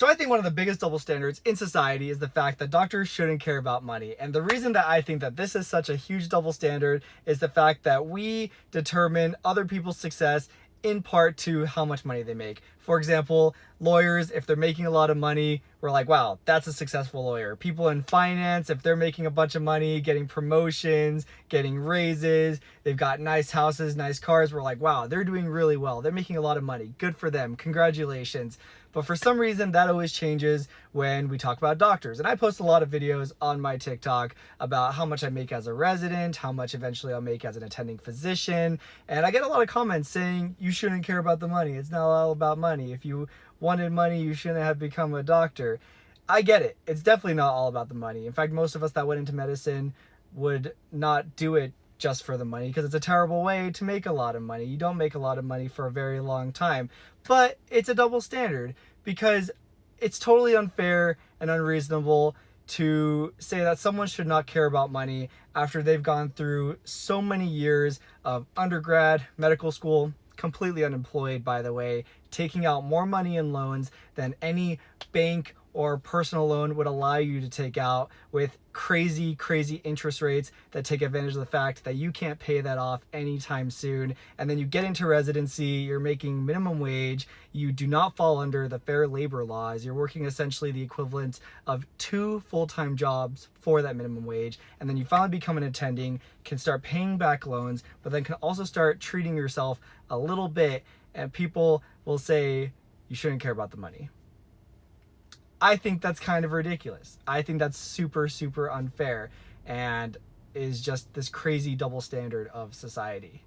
So I think one of the biggest double standards in society is the fact that doctors shouldn't care about money. And the reason that I think that this is such a huge double standard is the fact that we determine other people's success in part to how much money they make. For example, lawyers, if they're making a lot of money, we're like, wow, that's a successful lawyer. People in finance, if they're making a bunch of money, getting promotions, getting raises, they've got nice houses, nice cars, we're like, wow, they're doing really well. They're making a lot of money. Good for them. Congratulations. But for some reason, that always changes when we talk about doctors. And I post a lot of videos on my TikTok about how much I make as a resident, how much eventually I'll make as an attending physician. And I get a lot of comments saying, you shouldn't care about the money. It's not all about money. If you wanted money, you shouldn't have become a doctor. I get it. It's definitely not all about the money. In fact, most of us that went into medicine would not do it just for the money because it's a terrible way to make a lot of money. You don't make a lot of money for a very long time. But it's a double standard because it's totally unfair and unreasonable to say that someone should not care about money after they've gone through so many years of undergrad, medical school, completely unemployed, by the way, taking out more money in loans than any bank or personal loan would allow you to take out, with crazy, crazy interest rates that take advantage of the fact that you can't pay that off anytime soon. And then you get into residency, you're making minimum wage, you do not fall under the fair labor laws, you're working essentially the equivalent of 2 full-time jobs for that minimum wage, and then you finally become an attending, can start paying back loans, but then can also start treating yourself a little bit, and people will say you shouldn't care about the money. I think that's kind of ridiculous. I think that's super, super unfair and is just this crazy double standard of society.